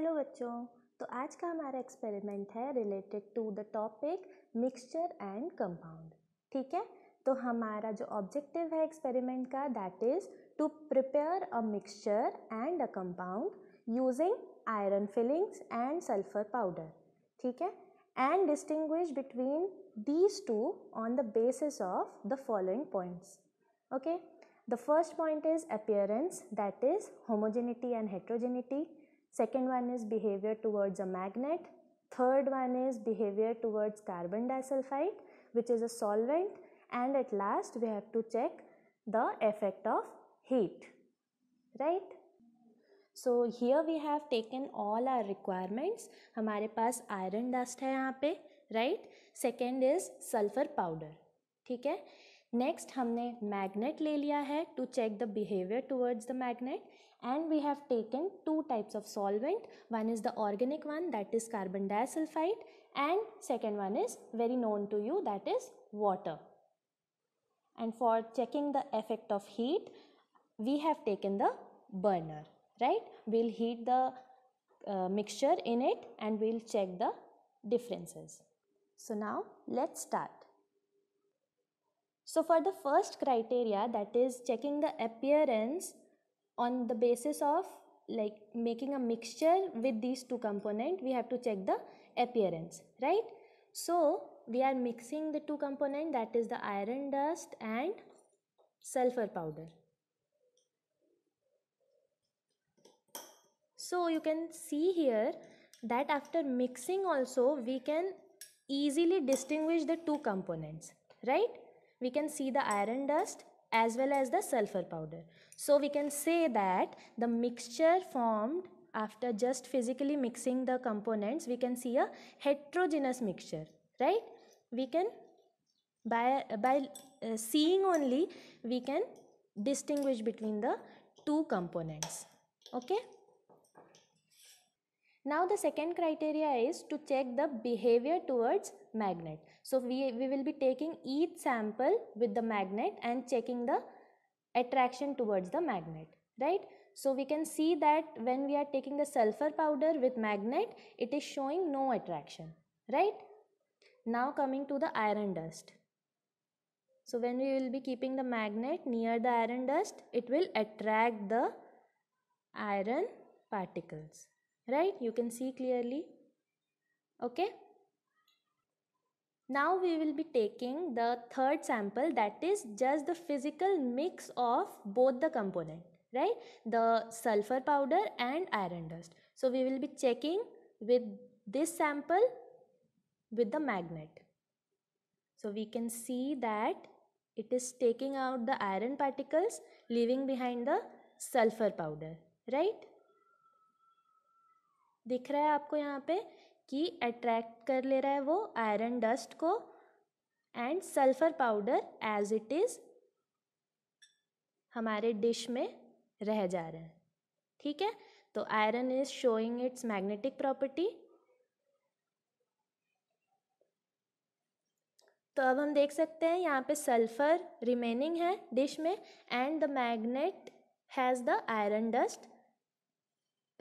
Hello बच्चों, तो आज का हमारा एक्सपेरिमेंट है related to the topic mixture and compound. ठीक है, तो हमारा जो ऑब्जेक्टिव है एक्सपेरिमेंट का that is to prepare a mixture and a compound using iron filings and sulphur powder. ठीक है, and distinguish between these two on the basis of the following points. Okay, the first point is appearance, that is homogeneity and heterogeneity. Second one is behavior towards a magnet. Third one is behavior towards carbon disulfide, which is a solvent. And at last we have to check the effect of heat, right? So here we have taken all our requirements. हमारे पास iron dust है यहाँ पे, right? Second is sulfur powder. ठीक है, next हमने magnet ले लिया है to check the behaviour towards the magnet, and we have taken two types of solvent. One is the organic one, that is carbon disulphide, and second one is very known to you, that is water. And for checking the effect of heat we have taken the burner, right? We'll heat the mixture in it and we'll check the differences. So now let's start. So for the first criteria, that is checking the appearance on the basis of like making a mixture with these two components, we have to check the appearance, right? So we are mixing the two components, that is the iron dust and sulfur powder. So you can see here that after mixing also we can easily distinguish the two components, right? We can see the iron dust as well as the sulfur powder. So we can say that the mixture formed after just physically mixing the components, we can see a heterogeneous mixture, right? We can by seeing only we can distinguish between the two components. Okay. Now the second criteria is to check the behavior towards magnet. So we will be taking each sample with the magnet and checking the attraction towards the magnet, right? So we can see that when we are taking the sulfur powder with magnet, it is showing no attraction, right? Now coming to the iron dust. So when we will be keeping the magnet near the iron dust, it will attract the iron particles, right? You can see clearly. Okay. Now we will be taking the third sample, that is just the physical mix of both the component, right? The sulfur powder and iron dust. So we will be checking with this sample with the magnet. So we can see that it is taking out the iron particles, leaving behind the sulfur powder, right? दिख रहा है आपको यहाँ पे कि attract कर ले रहा है वो आयरन डस्ट को, and sulphur powder as it is हमारे डिश में रह जा रहे हैं. ठीक है, तो iron is showing its magnetic property. तो अब हम देख सकते हैं यहाँ पे सल्फर रिमेनिंग है डिश में, and the magnet has the iron dust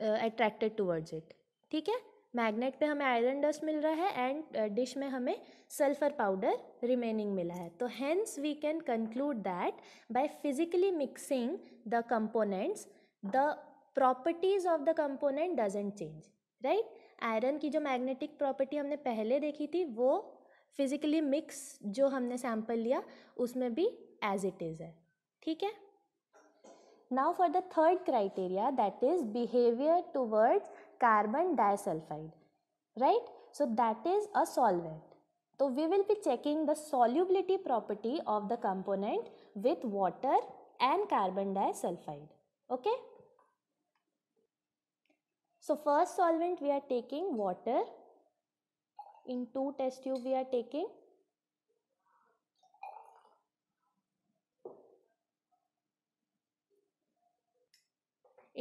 attracted towards it. ठीक है, मैग्नेट पे हमें आयरन डस्ट मिल रहा है एंड डिश में हमें सल्फर पाउडर रिमेनिंग मिला है. तो hence we can conclude that by physically mixing the components the properties of the component doesn't change, right? Iron की जो मैग्नेटिक प्रॉपर्टी हमने पहले देखी थी वो फिजिकली मिक्स जो हमने सैंपल लिया उसमें भी एज इट इज़ है. ठीक है. Now for the third criteria, that is behavior towards carbon disulfide, right? So that is a solvent. So we will be checking the solubility property of the component with water and carbon disulfide. Okay? So first solvent we are taking water. In 2 test tube we are taking.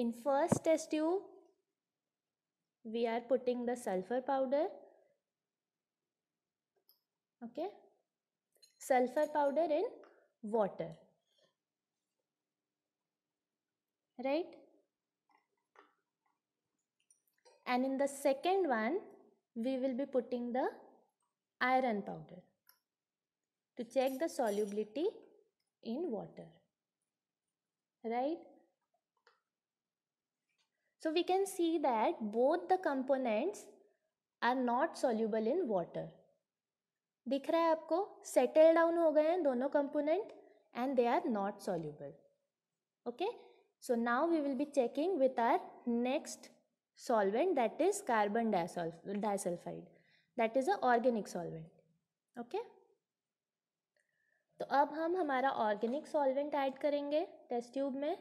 In first test tube, we are putting the sulfur powder. Okay, sulfur powder in water, right? and in the second one we will be putting the iron powder to check the solubility in water, right? So we can see that both the components are not soluble in water. दिख रहा है आपको? Settle down हो गए हैं दोनों component and they are not soluble. Okay, so now we will be checking with our next solvent, that is carbon disulfide, that is a organic solvent. Okay, तो अब हम हमारा ऑर्गेनिक सॉल्वेंट ऐड करेंगे test tube में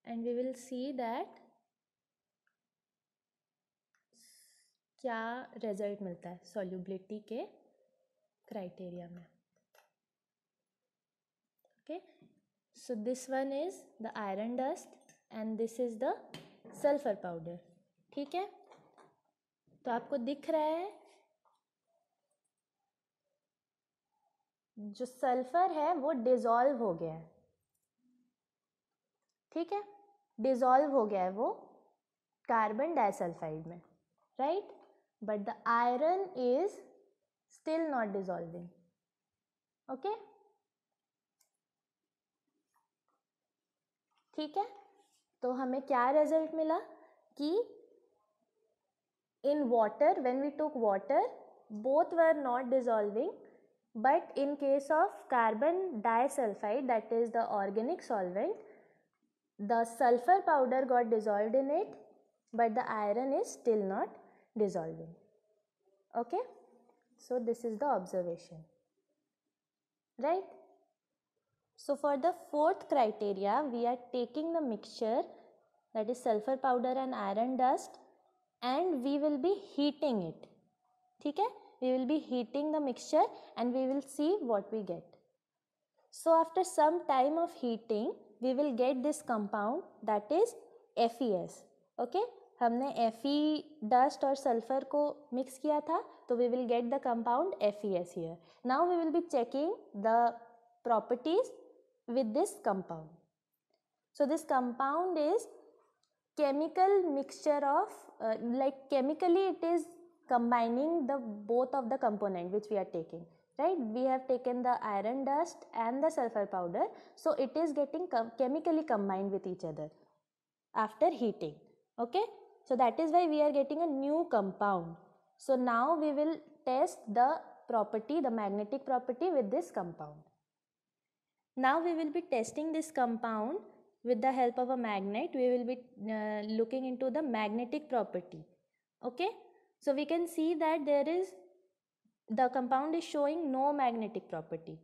and we will see that क्या result मिलता है solubility के क्राइटेरिया में. Okay, so this one is the iron dust and this is the sulfur powder. ठीक है, तो आपको दिख रहा है जो सल्फर है वो डिसॉल्व हो गया है. ठीक है, डिसॉल्व हो गया है वो कार्बन डाइसल्फाइड में, right, but the iron is still not dissolving. Okay, ठीक है, तो हमें क्या रिजल्ट मिला कि in water when we took water both were not dissolving, but in case of carbon disulfide, that is the organic solvent, the sulfur powder got dissolved in it but the iron is still not dissolving. Okay, so this is the observation, right? So for the fourth criteria we are taking the mixture, that is sulfur powder and iron dust, and we will be heating it. ठीक है, we will be heating the mixture and we will see what we get. So after some time of heating we will get this compound, that is FeS. okay, हमने Fe dust और sulfur को mix किया था तो we will get the compound FeS here. Now we will be checking the properties with this compound. So this compound is chemical mixture of like chemically it is combining the both of the component which we are taking, right? We have taken the iron dust and the sulfur powder, so it is getting chemically combined with each other after heating. Okay, so that is why we are getting a new compound. So now we will test the property, the magnetic property with this compound. Now we will be testing this compound with the help of a magnet. We will be looking into the magnetic property. Okay, so we can see that the compound is showing no magnetic property,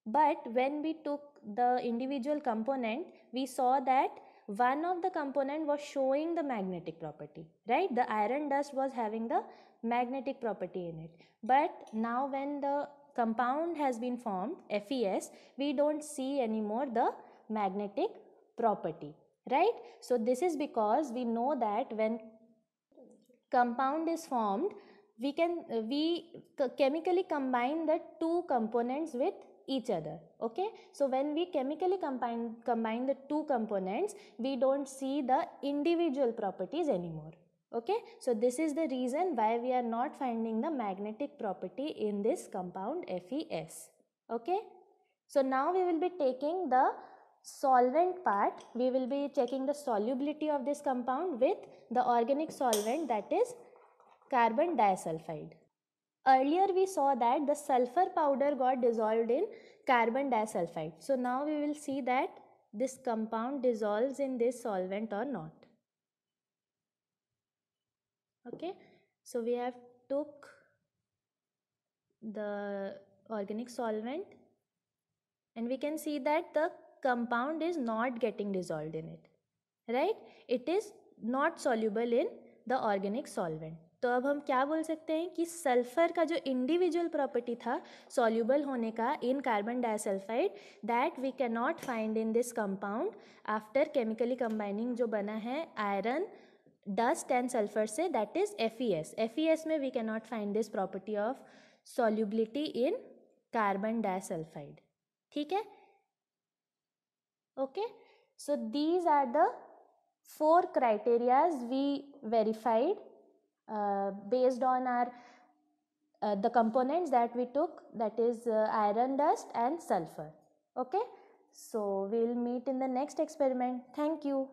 but when we took the individual component we saw that one of the component was showing the magnetic property, right? The iron dust was having the magnetic property in it, but now when the compound has been formed, FeS, we don't see anymore the magnetic property, right? So this is because we know that when compound is formed we chemically combine the two components with each other. Okay, so when we chemically combine the two components we don't see the individual properties anymore. Okay, so this is the reason why we are not finding the magnetic property in this compound FeS. Okay, so now we will be taking the solvent part. We will be checking the solubility of this compound with the organic solvent, that is carbon disulfide. Earlier we saw that the sulfur powder got dissolved in carbon disulfide. So now we will see that this compound dissolves in this solvent or not. Okay, so we have took the organic solvent and we can see that the compound is not getting dissolved in it, right? It is not soluble in the organic solvent. तो अब हम क्या बोल सकते हैं कि sulphur का जो इंडिविजुअल प्रॉपर्टी था सॉल्यूबल होने का in carbon disulphide, that we can not find in this compound after chemically combining जो बना है आयरन डस्ट एंड सल्फर से, दैट इज FeS. FeS में we can not find this property of solubility in carbon disulphide. ठीक है, okay, so these are the 4 criterias we verified based on our the components that we took, that is iron dust and sulfur. Okay, so we'll meet in the next experiment. Thank you.